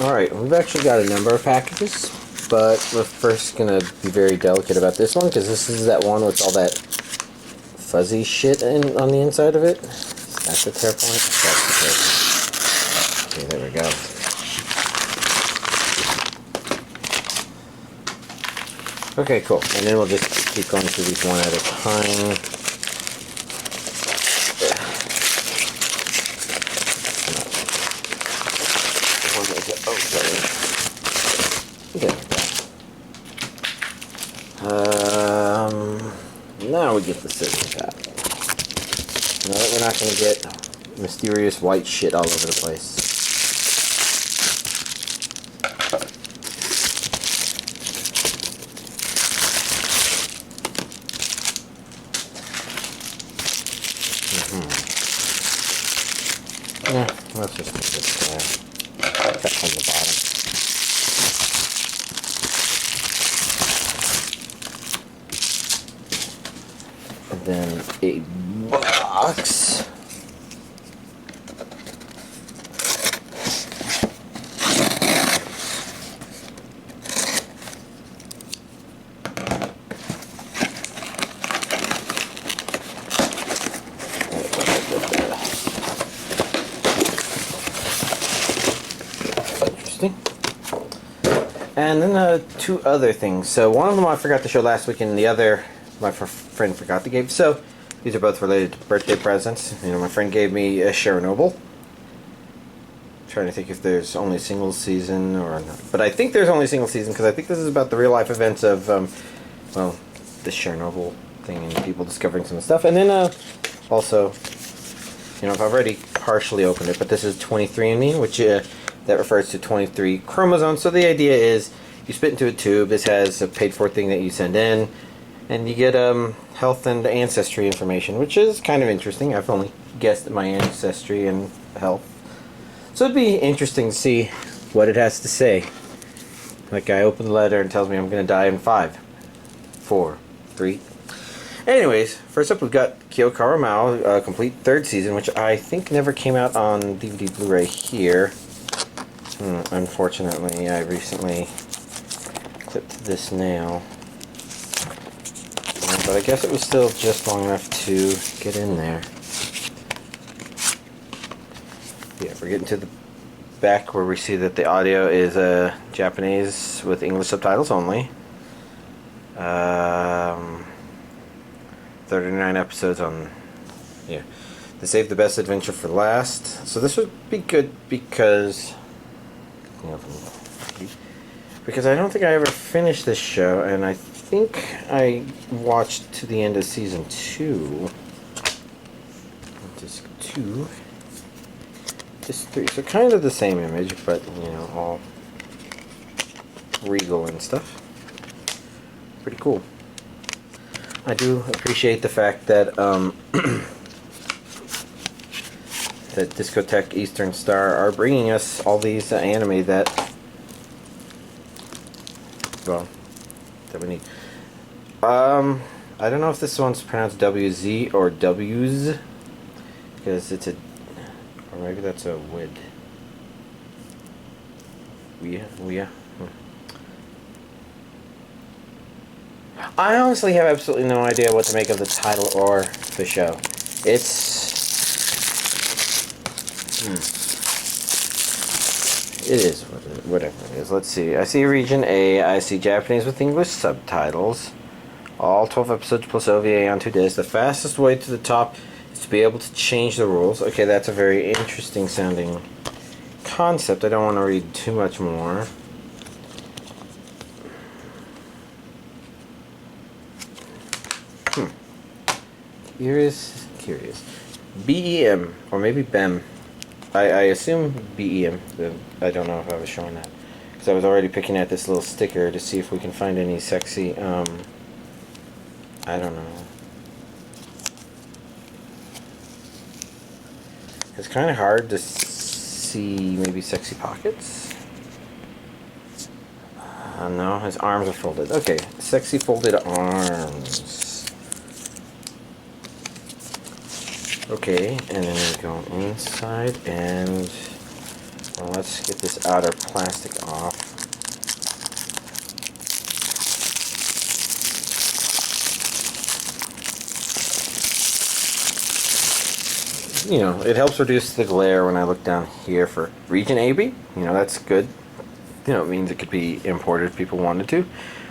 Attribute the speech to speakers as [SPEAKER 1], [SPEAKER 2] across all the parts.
[SPEAKER 1] Alright, we've actually got a number of packages, but we're first going to be very delicate about this one, because this is that one with all that fuzzy shit on the inside of it. That's the tear point? That's the tear point. Okay, there we go. Okay, cool. And then we'll just keep going through these one at a time. Oh, sorry. There we go. Now we get the scissors out. Now that we're not going to get mysterious white shit all over the place. Yeah, let's just put this there. Cut from the bottom. And then a box. And then two other things. So one of them I forgot to show last week, and the other my friend forgot to give. So these are both related to birthday presents. You know, my friend gave me a Chernobyl. I'm trying to think if there's only a single season or not. But I think there's only a single season, because I think this is about the real life events of, well, the Chernobyl thing and people discovering some stuff. And then also, you know, I've already partially opened it, but this is 23andMe, which that refers to 23 chromosomes. So the idea is you spit into a tube. This has a paid-for thing that you send in, and you get health and ancestry information, which is kind of interesting. I've only guessed at my ancestry and health, so it'd be interesting to see what it has to say. Like, I open the letter and tells me I'm going to die in 5, 4, 3. Anyways, first up we've got Kyo Kara Maoh, complete third season, which I think never came out on DVD Blu-ray here. Unfortunately, I recently clipped this nail, but I guess it was still just long enough to get in there. Yeah, we're getting to the back where we see that the audio is Japanese with English subtitles only. 39 episodes on, yeah. They saved the best adventure for last, so this would be good because, you know, because I don't think I ever finished this show, and I think I watched to the end of season 2. Disc 2. Disc 3. So kind of the same image, but, you know, all regal and stuff. Pretty cool. I do appreciate the fact that that Discotheque Eastern Star are bringing us all these anime that, well, that we need. I don't know if this one's pronounced WZ or W's, because it's a, or maybe that's a WID. Yeah. I honestly have absolutely no idea what to make of the title or the show. It's it is whatever it is. Let's see. I see Region A. I see Japanese with English subtitles. All 12 episodes plus OVA on 2 days. The fastest way to the top is to be able to change the rules. Okay, that's a very interesting sounding concept. I don't want to read too much more. Curious. BEM, or maybe BEM. I assume BEM. I don't know if I was showing that, because I was already picking at this little sticker to see if we can find any sexy, I don't know. It's kind of hard to see maybe sexy pockets. No, his arms are folded. Okay, sexy folded arms. Okay, and then we go inside, and Well, let's get this outer plastic off. You know, it helps reduce the glare when I look down here for region AB. You know, that's good. You know, it means it could be imported if people wanted to.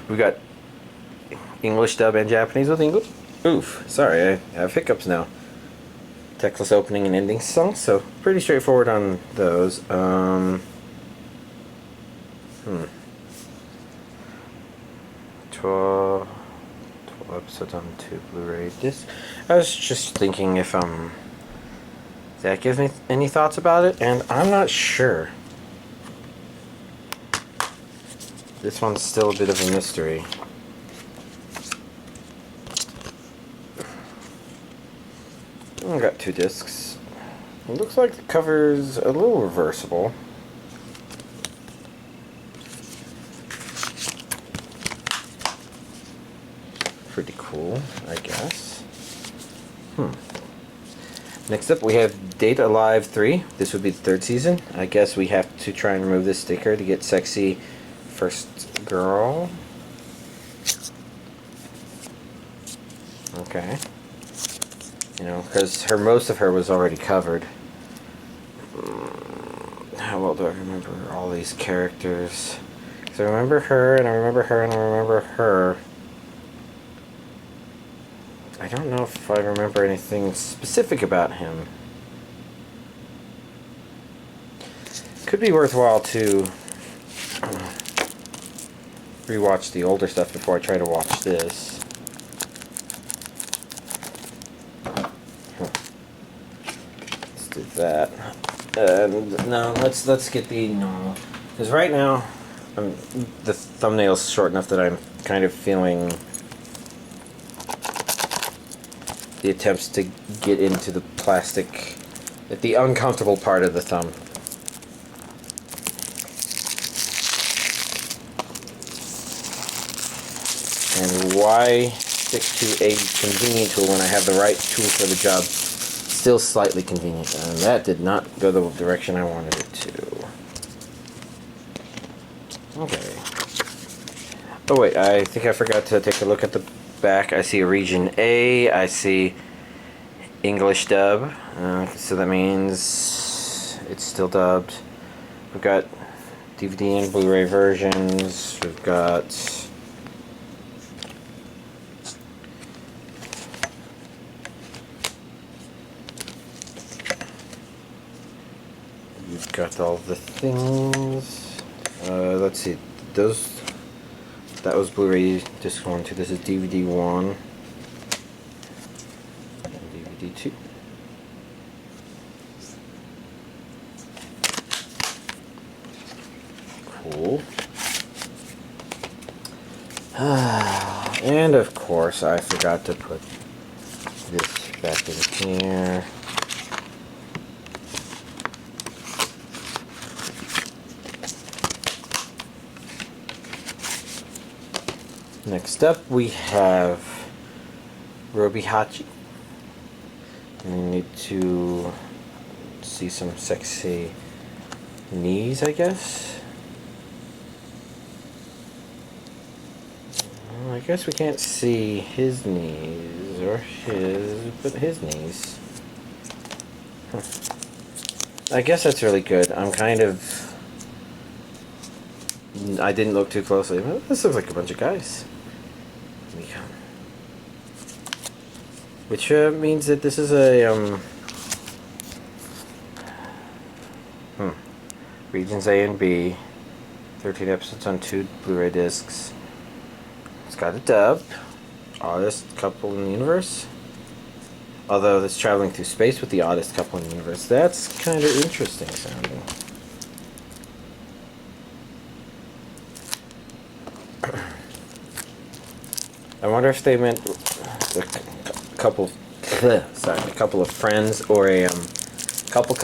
[SPEAKER 1] We've got English dub and Japanese with English. Oof, sorry, I have hiccups now. Textless opening and ending songs, so pretty straightforward on those. 12 episodes on 2 Blu-ray discs. I was just thinking if that gives me any thoughts about it, and I'm not sure. This one's still a bit of a mystery. I got 2 discs. It looks like the cover's a little reversible. Pretty cool, I guess. Next up we have Date Alive 3. This would be the 3rd season. I guess we have to try and remove this sticker to get sexy first girl. Okay. You know, because most of her was already covered. How well do I remember all these characters? Because I remember her, and I remember her, and I remember her. I don't know if I remember anything specific about him. Could be worthwhile to rewatch the older stuff before I try to watch this. Let's do that. No, let's get the normal. Because right now, the thumbnail's short enough that I'm kind of feeling the attempts to get into the plastic, at the uncomfortable part of the thumb. And why stick to a convenient tool when I have the right tool for the job? Still slightly convenient, and that did not go the direction I wanted it to. Okay. Oh wait, I think I forgot to take a look at the back. I see a region A, I see English dub, so that means it's still dubbed. We've got DVD and Blu-ray versions, we've got all the things. Let's see, that was Blu-ray disc 1, 2. This is DVD 1 and DVD 2. Cool. And of course, I forgot to put this back in here. Next up, we have Robihachi. We need to see some sexy knees, I guess. Well, I guess we can't see his knees, but his knees. I guess that's really good. I didn't look too closely. This looks like a bunch of guys. Which means that this is a regions A and B, 13 episodes on 2 Blu-ray discs. It's got a dub, oddest couple in the universe. Although it's traveling through space with the oddest couple in the universe. That's kind of interesting sounding. I wonder if they meant a couple of friends or a couple.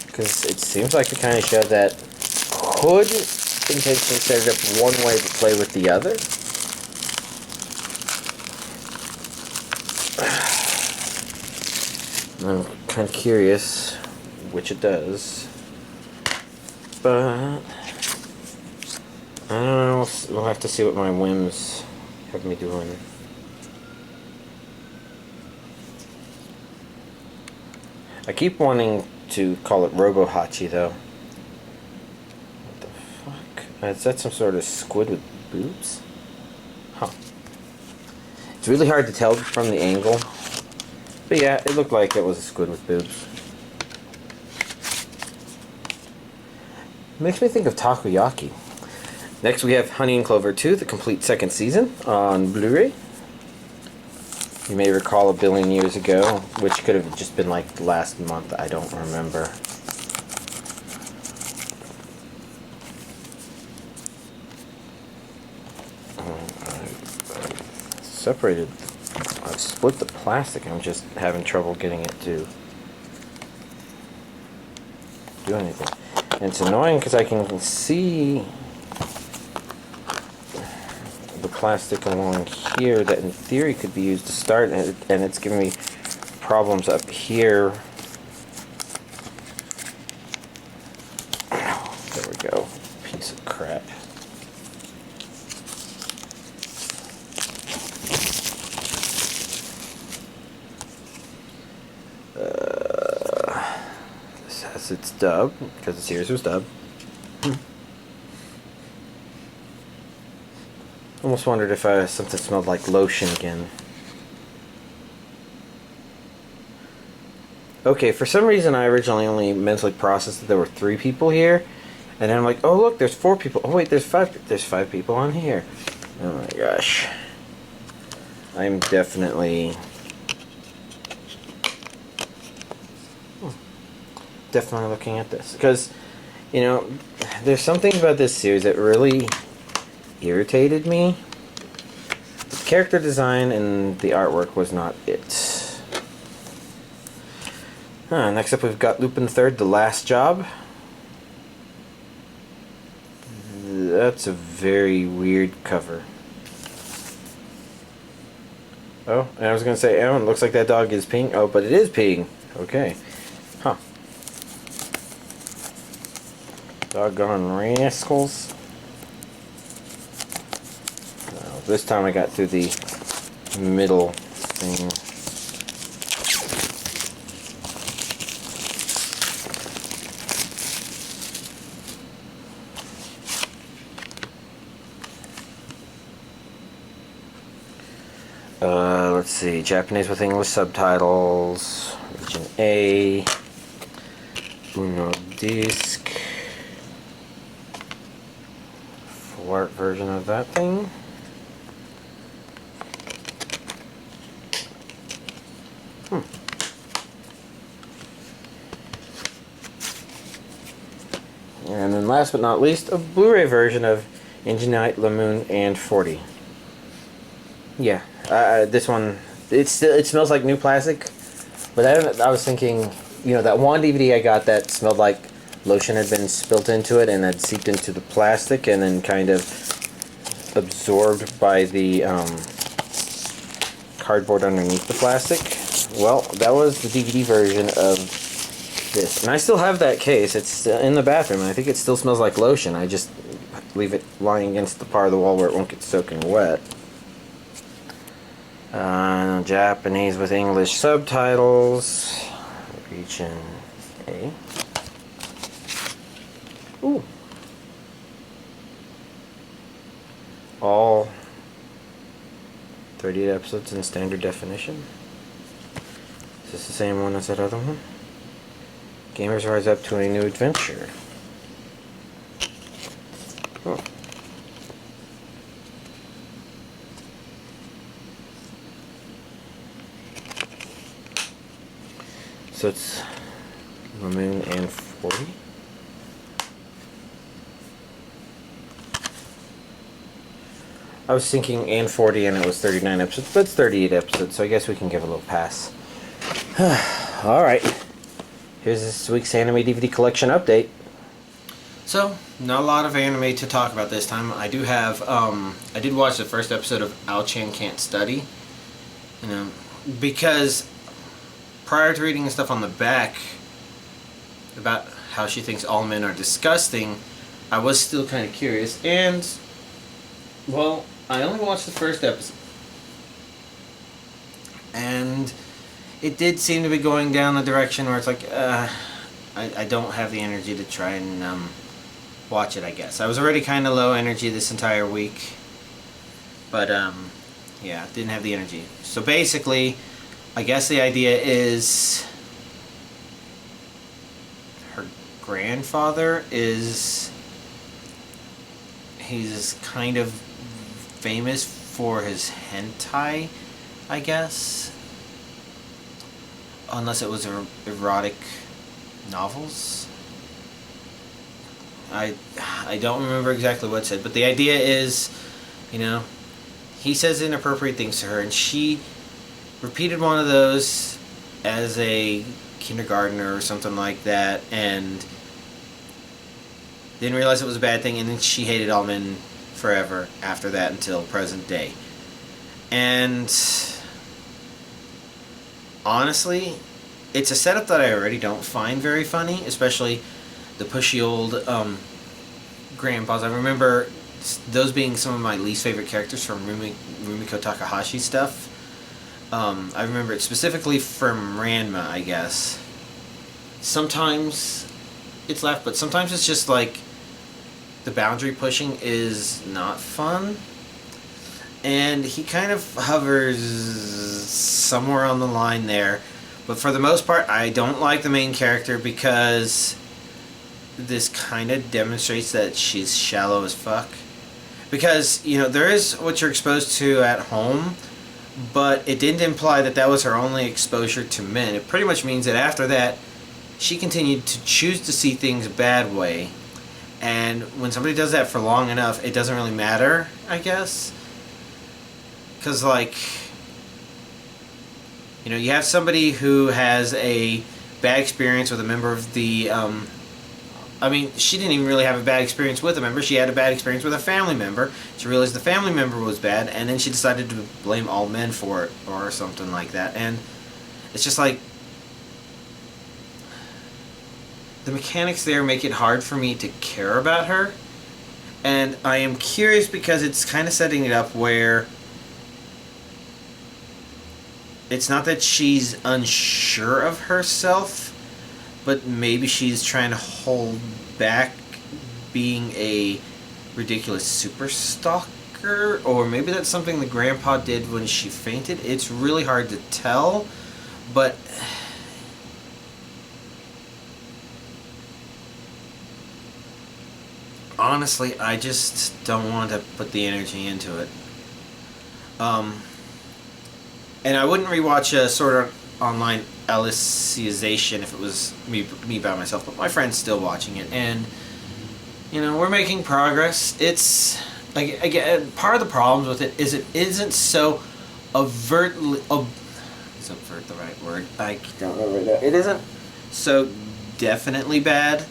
[SPEAKER 1] Because it seems like the kind of show that could intentionally set it up one way to play with the other. I'm kind of curious which it does. But I don't know, we'll have to see what my whims have me doing. I keep wanting to call it Robihachi though. What the fuck? Is that some sort of squid with boobs? Huh. It's really hard to tell from the angle. But yeah, it looked like it was a squid with boobs. Makes me think of takoyaki. Next we have Honey and Clover 2, the complete second season on Blu-ray. You may recall a billion years ago, which could have just been like last month, I don't remember. I've split the plastic, I'm just having trouble getting it to do anything. And it's annoying because I can see the plastic along here that in theory could be used to start, and it's giving me problems up here. There we go. Piece of crap. This has its dub, because it's here's its dub. Almost wondered if something smelled like lotion again. Okay, for some reason I originally only mentally processed that there were 3 people here, and then I'm like, oh look, there's 4 people. Oh wait, there's 5. There's 5 people on here. Oh my gosh, I'm definitely looking at this because, you know, there's something about this series that really irritated me. The character design and the artwork was not it. Next up we've got Lupin III, The Last Job. That's a very weird cover. Oh, and I was going to say, oh, it looks like that dog is peeing. Oh, but it is peeing. Okay. Huh. Doggone rascals. This time I got through the middle thing. Let's see, Japanese with English subtitles, region A, Uno disc, full art version of that thing. And then last but not least, a Blu-ray version of Enginite, Lamune, and 40. Yeah, this one, it smells like new plastic, but I was thinking, you know, that one DVD I got that smelled like lotion had been spilt into it and had seeped into the plastic and then kind of absorbed by the cardboard underneath the plastic. Well, that was the DVD version of this. And I still have that case. It's in the bathroom, and I think it still smells like lotion. I just leave it lying against the part of the wall where it won't get soaking wet. Japanese with English subtitles. Region A. Ooh. All 38 episodes in standard definition. Is this the same one as that other one? Gamers rise up to a new adventure. Oh. So it's Lamune and 40. I was thinking and 40 and it was 39 episodes, but it's 38 episodes, so I guess we can give a little pass. Alright. Here's this week's anime DVD collection update. So, not a lot of anime to talk about this time. I do have, I did watch the first episode of Ao-chan Can't Study. You know, because prior to reading the stuff on the back, about how she thinks all men are disgusting, I was still kind of curious. And, well, I only watched the first episode. And it did seem to be going down the direction where it's like, I don't have the energy to try and watch it, I guess. I was already kind of low energy this entire week. But, yeah, didn't have the energy. So basically, I guess the idea is her grandfather he's kind of famous for his hentai, I guess. Unless it was erotic novels. I don't remember exactly what it said, but the idea is, you know, he says inappropriate things to her, and she repeated one of those as a kindergartner or something like that, and didn't realize it was a bad thing, and then she hated all men forever after that until present day. And honestly, it's a setup that I already don't find very funny, especially the pushy old grandpas. I remember those being some of my least favorite characters from Rumiko Takahashi stuff. I remember it specifically from Ranma, I guess. Sometimes it's laughed, but sometimes it's just like the boundary pushing is not fun. And he kind of hovers somewhere on the line there. But for the most part, I don't like the main character because this kind of demonstrates that she's shallow as fuck. Because, you know, there is what you're exposed to at home, but it didn't imply that that was her only exposure to men. It pretty much means that after that, she continued to choose to see things a bad way. And when somebody does that for long enough, it doesn't really matter, I guess. Because, like, you know, you have somebody who has a bad experience with a member of the, I mean, she didn't even really have a bad experience with a member. She had a bad experience with a family member. She realized the family member was bad, and then she decided to blame all men for it, or something like that. And it's just like, the mechanics there make it hard for me to care about her. And I am curious because it's kind of setting it up where it's not that she's unsure of herself, but maybe she's trying to hold back being a ridiculous super stalker, or maybe that's something the grandpa did when she fainted. It's really hard to tell, but honestly, I just don't want to put the energy into it. And I wouldn't rewatch a Sword Art Online Alicization if it was me by myself, but my friend's still watching it, and you know, we're making progress. It's like, again, part of the problems with it is it isn't so overtly is overt the right word? I don't know right now. It isn't so definitely bad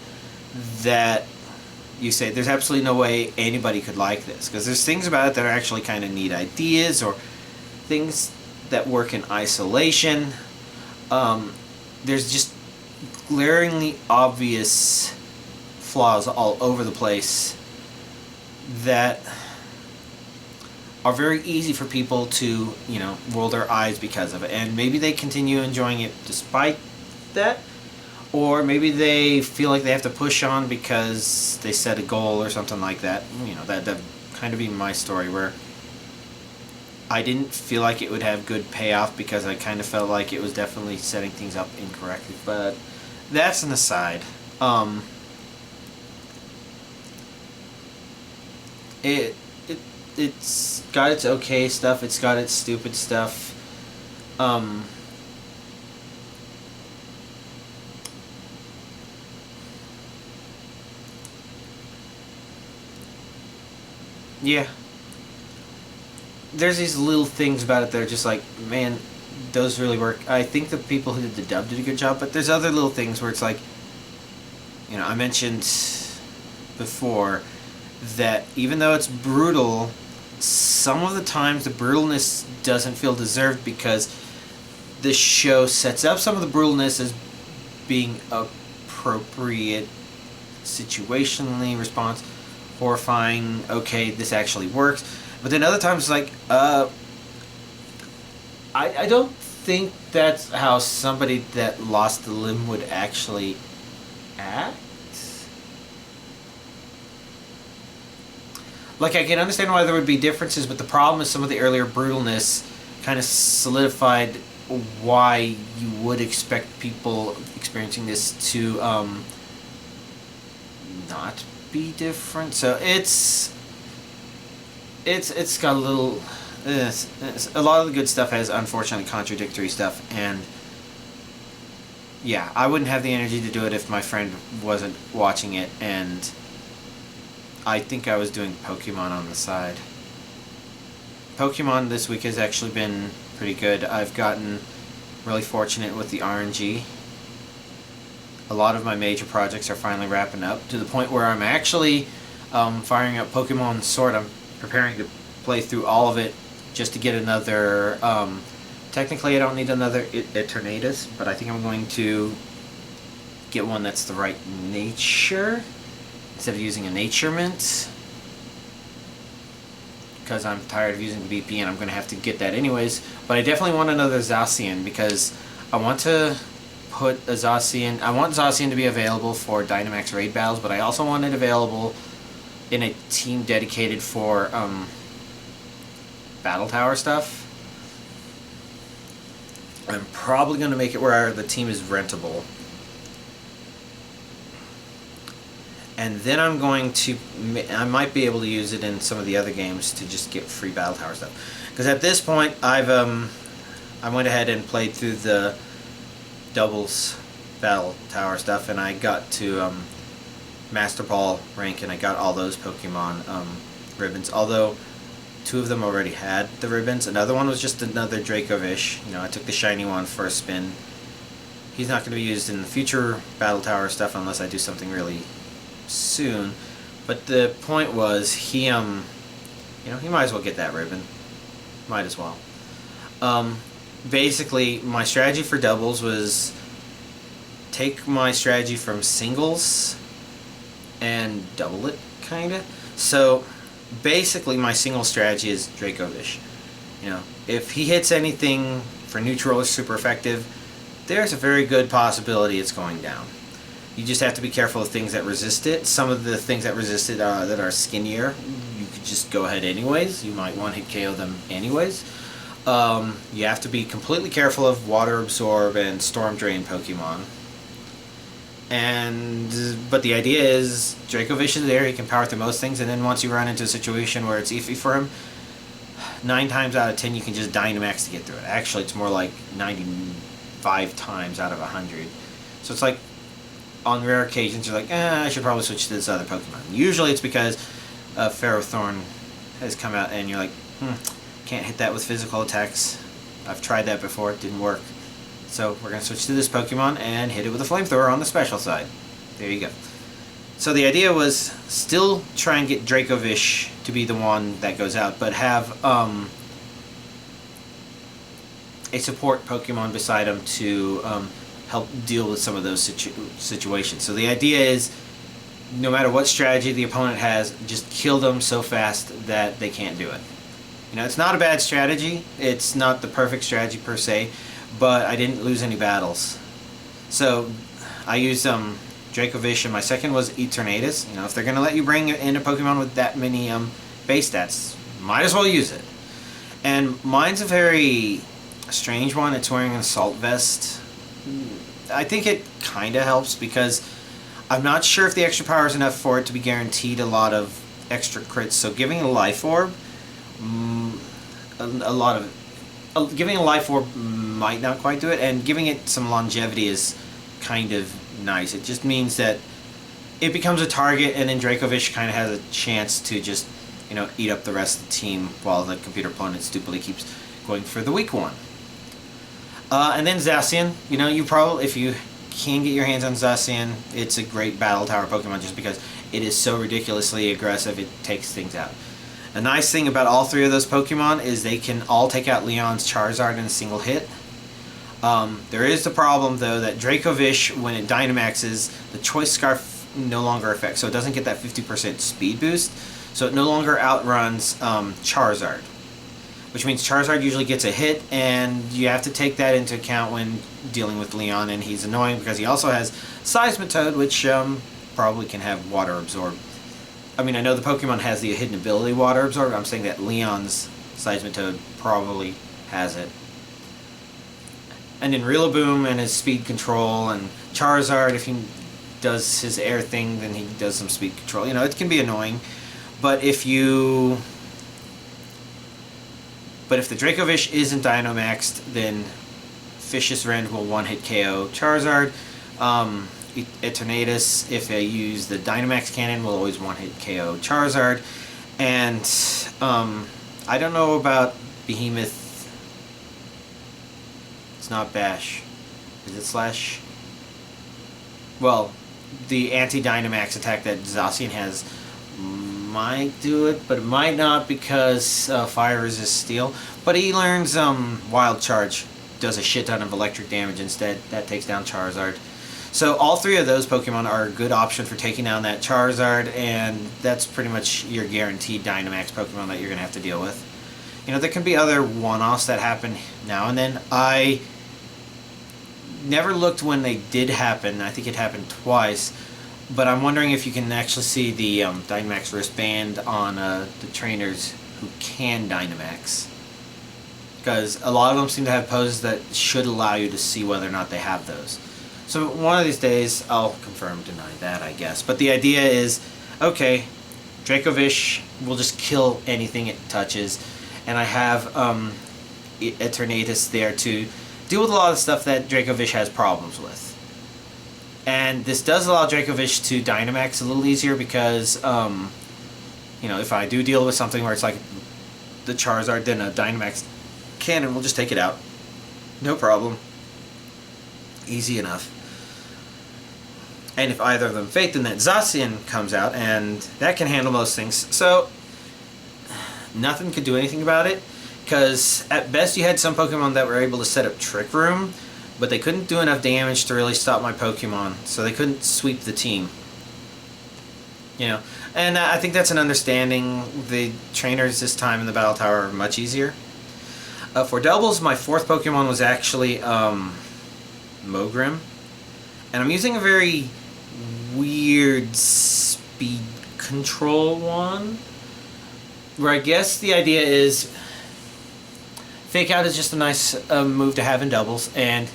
[SPEAKER 1] that you say there's absolutely no way anybody could like this, because there's things about it that are actually kind of neat ideas, or things that work in isolation. There's just glaringly obvious flaws all over the place that are very easy for people to, you know, roll their eyes because of it. And maybe they continue enjoying it despite that, or maybe they feel like they have to push on because they set a goal or something like that. You know, that kind of be my story, where I didn't feel like it would have good payoff because I kind of felt like it was definitely setting things up incorrectly. But that's an aside. It's got its okay stuff. It's got its stupid stuff. Yeah. There's these little things about it that are just like, man, those really work. I think the people who did the dub did a good job, but there's other little things where it's like, you know, I mentioned before that even though it's brutal, some of the times the brutalness doesn't feel deserved because the show sets up some of the brutalness as being appropriate situationally response, horrifying, okay, this actually works. But then other times, like, I don't think that's how somebody that lost the limb would actually act. Like, I can understand why there would be differences, but the problem is some of the earlier brutalness kind of solidified why you would expect people experiencing this to not be different. So it's got a little. A lot of the good stuff has unfortunately contradictory stuff, and yeah, I wouldn't have the energy to do it if my friend wasn't watching it, and I think I was doing Pokemon on the side. Pokemon this week has actually been pretty good. I've gotten really fortunate with the RNG. A lot of my major projects are finally wrapping up to the point where I'm actually firing up Pokemon Sword. I'm preparing to play through all of it just to get another, technically I don't need another Eternatus, but I think I'm going to get one that's the right nature, instead of using a Naturement, because I'm tired of using BP and I'm going to have to get that anyways. But I definitely want another Zacian, because I want to put a Zacian, I want Zacian to be available for Dynamax raid battles, but I also want it available in a team dedicated for, Battle Tower stuff. I'm probably going to make it where the team is rentable. And then I'm going to, I might be able to use it in some of the other games to just get free Battle Tower stuff. Because at this point, I went ahead and played through the doubles Battle Tower stuff, and I got to Master Ball rank, and I got all those Pokemon ribbons. Although 2 of them already had the ribbons. Another one was just another Dracovish. You know, I took the shiny one for a spin. He's not going to be used in the future Battle Tower stuff unless I do something really soon. But the point was, he, you know, he might as well get that ribbon. Might as well. Basically, my strategy for doubles was take my strategy from singles and double it, kinda. So basically, my single strategy is Dracovish. You know, if he hits anything for neutral or super effective, there's a very good possibility it's going down. You just have to be careful of things that resist it. Some of the things that resist it that are skinnier, you could just go ahead anyways. You might want to KO them anyways. You have to be completely careful of Water Absorb and Storm Drain Pokemon. But the idea is, Dracovish is there, he can power through most things, and then once you run into a situation where it's iffy for him, 9 times out of 10 you can just Dynamax to get through it. Actually, it's more like 95 times out of 100. So it's like, on rare occasions, you're like, I should probably switch to this other Pokemon. Usually it's because Ferrothorn has come out and you're like, can't hit that with physical attacks. I've tried that before, it didn't work. So we're going to switch to this Pokemon and hit it with a Flamethrower on the special side. There you go. So the idea was still try and get Dracovish to be the one that goes out, but have a support Pokemon beside him to help deal with some of those situations. So the idea is, no matter what strategy the opponent has, just kill them so fast that they can't do it. You know, it's not a bad strategy. It's not the perfect strategy per se, but I didn't lose any battles. So I used Dracovish, and my second was Eternatus. You know, if they're going to let you bring in a Pokemon with that many base stats, might as well use it. And mine's a very strange one. It's wearing an Assault Vest. I think it kind of helps because I'm not sure if the extra power is enough for it to be guaranteed a lot of extra crits. So giving a Life Orb, giving a Life Orb might not quite do it, and giving it some longevity is kind of nice. It just means that it becomes a target, and then Dracovish kind of has a chance to just, you know, eat up the rest of the team while the computer opponent stupidly keeps going for the weak one. And then Zacian, you know, you probably, if you can get your hands on Zacian, it's a great Battle Tower Pokemon just because it is so ridiculously aggressive, it takes things out. A nice thing about all 3 of those Pokemon is they can all take out Leon's Charizard in a single hit. There is the problem though that Dracovish, when it Dynamaxes, the Choice Scarf no longer affects, so it doesn't get that 50% speed boost, so it no longer outruns Charizard. Which means Charizard usually gets a hit, and you have to take that into account when dealing with Leon, and he's annoying because he also has Seismitoad, which probably can have Water Absorb. I mean, I know the Pokemon has the hidden ability Water Absorb, I'm saying that Leon's Seismitoad probably has it. And then Rillaboom and his speed control, and Charizard, if he does his air thing, then he does some speed control. You know, it can be annoying, but if the Dracovish isn't Dynamaxed, then Vicious Rend will one-hit KO Charizard. Eternatus, if they use the Dynamax cannon, will always one-hit KO Charizard. And I don't know about Behemoth. It's not Bash. Is it Slash? Well, the anti-Dynamax attack that Zacian has might do it, but it might not because Fire resists Steel. But he learns Wild Charge, does a shit ton of electric damage instead. That takes down Charizard. So all three of those Pokemon are a good option for taking down that Charizard, and that's pretty much your guaranteed Dynamax Pokemon that you're going to have to deal with. You know, there can be other one-offs that happen now and then. I never looked when they did happen. I think it happened twice. But I'm wondering if you can actually see the Dynamax wristband on the trainers who can Dynamax. Because a lot of them seem to have poses that should allow you to see whether or not they have those. So one of these days, I'll confirm, deny that, I guess. But the idea is, okay, Dracovish will just kill anything it touches. And I have Eternatus there to deal with a lot of stuff that Dracovish has problems with. And this does allow Dracovish to Dynamax a little easier because, you know, if I do deal with something where it's like the Charizard, then a Dynamax cannon will just take it out. No problem. Easy enough. And if either of them fake, then that Zacian comes out, and that can handle most things. So, nothing could do anything about it, because at best you had some Pokemon that were able to set up Trick Room, but they couldn't do enough damage to really stop my Pokemon, so they couldn't sweep the team. You know, and I think that's an understanding. The trainers this time in the Battle Tower are much easier. For doubles, my fourth Pokemon was actually Mogrim, and I'm using a very weird speed control one, where I guess the idea is Fake Out is just a nice move to have in doubles, and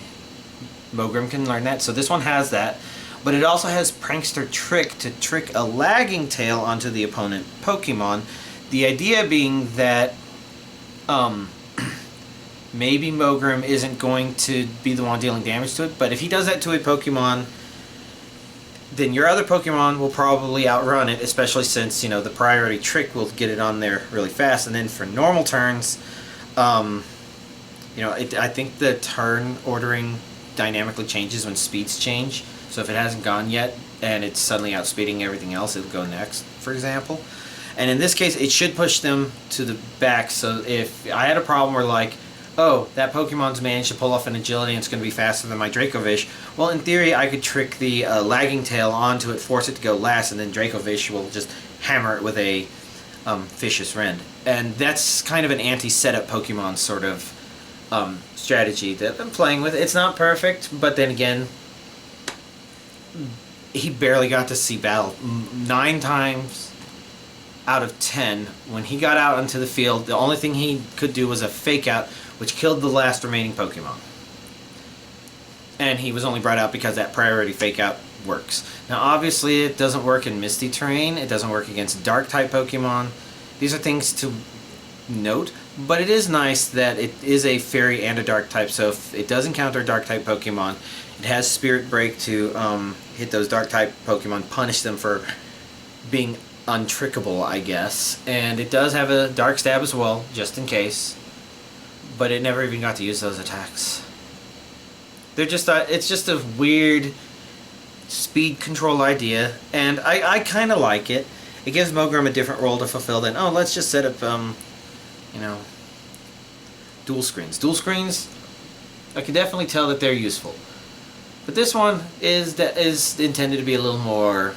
[SPEAKER 1] Mogrim can learn that, so this one has that. But it also has Prankster Trick to trick a lagging tail onto the opponent Pokemon. The idea being that maybe Mogrim isn't going to be the one dealing damage to it, but if he does that to a Pokemon, then your other Pokemon will probably outrun it, especially since, you know, the priority trick will get it on there really fast. And then for normal turns, you know, I think the turn ordering dynamically changes when speeds change. So if it hasn't gone yet and it's suddenly outspeeding everything else, it'll go next, for example. And in this case, it should push them to the back. So if I had a problem where, like, oh, that Pokemon's managed to pull off an agility and it's going to be faster than my Dracovish, well, in theory, I could trick the lagging tail onto it, force it to go last, and then Dracovish will just hammer it with a Vicious Rend. And that's kind of an anti-setup Pokemon sort of strategy that I'm playing with. It's not perfect, but then again, he barely got to see battle. 9 times out of 10, when he got out into the field, the only thing he could do was a Fake Out, which killed the last remaining Pokemon. And he was only brought out because that priority Fake Out works. Now obviously it doesn't work in Misty Terrain, it doesn't work against Dark-type Pokemon. These are things to note, but it is nice that it is a Fairy and a Dark-type, so if it does encounter Dark-type Pokemon, it has Spirit Break to hit those Dark-type Pokemon, punish them for being untrickable, I guess. And it does have a Dark Stab as well, just in case. But it never even got to use those attacks. They're just it's just a weird speed control idea, and I kind of like it. It gives Mogrim a different role to fulfill than, oh, let's just set up, you know, dual screens. Dual screens I can definitely tell that they're useful. But this one is intended to be a little more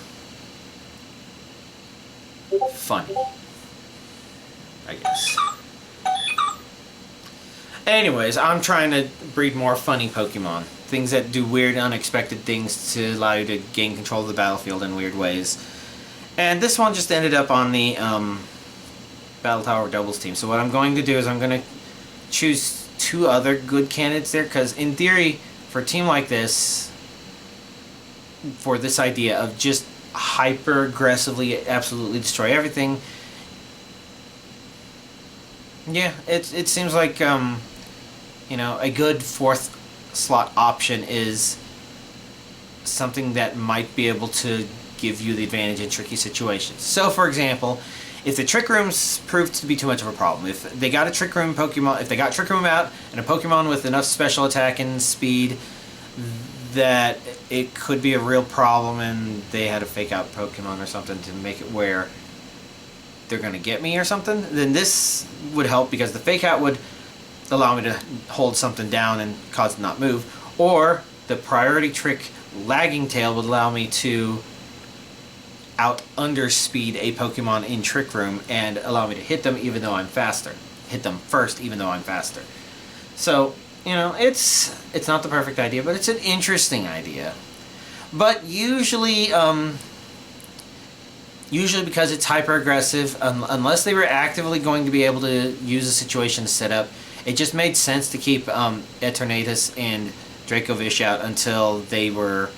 [SPEAKER 1] funny, I guess. Anyways, I'm trying to breed more funny Pokemon. Things that do weird, unexpected things to allow you to gain control of the battlefield in weird ways. And this one just ended up on the Battle Tower Doubles team. So what I'm going to do is I'm going to choose 2 other good candidates there, because in theory, for a team like this, for this idea of just hyper aggressively absolutely destroy everything, yeah, it seems like you know, a good 4th slot option is something that might be able to give you the advantage in tricky situations. So for example, if the Trick Rooms proved to be too much of a problem, if they got a Trick Room Pokemon, if they got Trick Room out and a Pokemon with enough special attack and speed that it could be a real problem, and they had a fake out Pokemon or something to make it where they're going to get me or something, then this would help, because the fake out would allow me to hold something down and cause it not move, or the priority trick lagging tail would allow me to out underspeed a Pokemon in Trick Room and allow me to hit them even though I'm faster. Hit them first even though I'm faster. So, you know, it's not the perfect idea, but it's an interesting idea. But usually because it's hyper aggressive, unless they were actively going to be able to use a situation to set up, it just made sense to keep Eternatus and Dracovish out until they were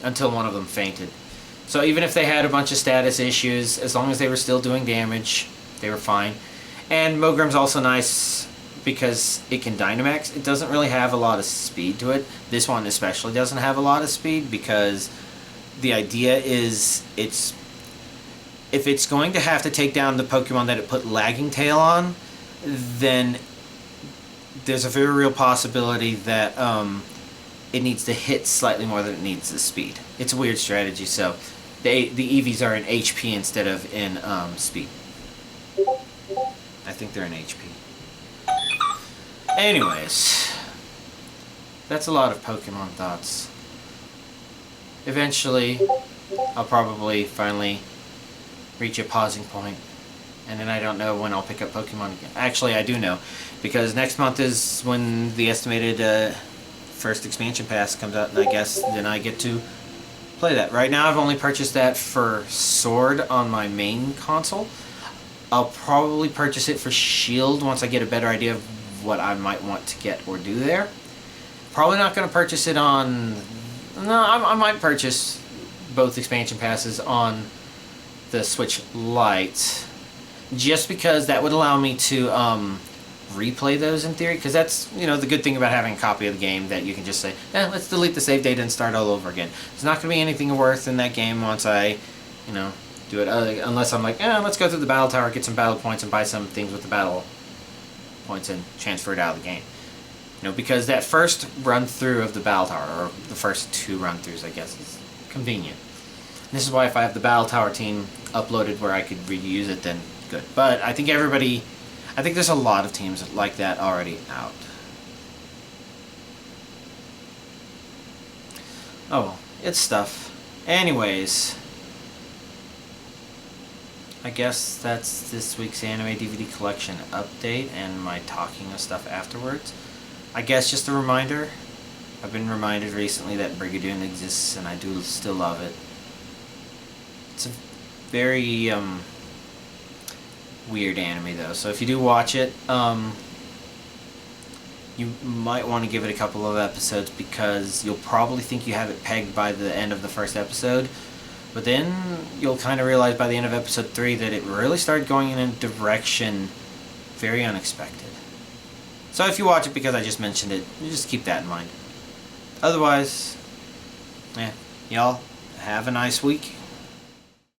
[SPEAKER 1] until one of them fainted. So even if they had a bunch of status issues, as long as they were still doing damage, they were fine. And Mogrim's also nice because it can Dynamax. It doesn't really have a lot of speed to it. This one especially doesn't have a lot of speed, because the idea is if it's going to have to take down the Pokemon that it put Lagging Tail on, then there's a very real possibility that it needs to hit slightly more than it needs the speed. It's a weird strategy, so the EVs are in HP instead of in speed. I think they're in HP. Anyways, that's a lot of Pokemon thoughts. Eventually, I'll probably finally reach a pausing point, and then I don't know when I'll pick up Pokemon again. Actually, I do know, because next month is when the estimated first expansion pass comes out, and I guess then I get to play that. Right now I've only purchased that for Sword on my main console. I'll probably purchase it for Shield once I get a better idea of what I might want to get or do there. Probably not going to purchase it on... No, I might purchase both expansion passes on the Switch Lite, just because that would allow me to replay those in theory, because that's, you know, the good thing about having a copy of the game, that you can just say, let's delete the save data and start all over again. There's not going to be anything worth in that game once I, you know, do it, unless I'm like, let's go through the battle tower, get some battle points, and buy some things with the battle points and transfer it out of the game. You know, because that first run through of the battle tower, or the first 2 run throughs, I guess, is convenient. And this is why if I have the battle tower team uploaded where I could reuse it, then good. But I think there's a lot of teams like that already out. Oh well, it's stuff. Anyways, I guess that's this week's anime DVD collection update and my talking of stuff afterwards. I guess just a reminder, I've been reminded recently that Brigadoon exists, and I do still love it. It's a very weird anime though, so if you do watch it, you might want to give it a couple of episodes, because you'll probably think you have it pegged by the end of the first episode, but then you'll kind of realize by the end of episode 3 that it really started going in a direction very unexpected. So if you watch it because I just mentioned it, you just keep that in mind. Otherwise, y'all have a nice week.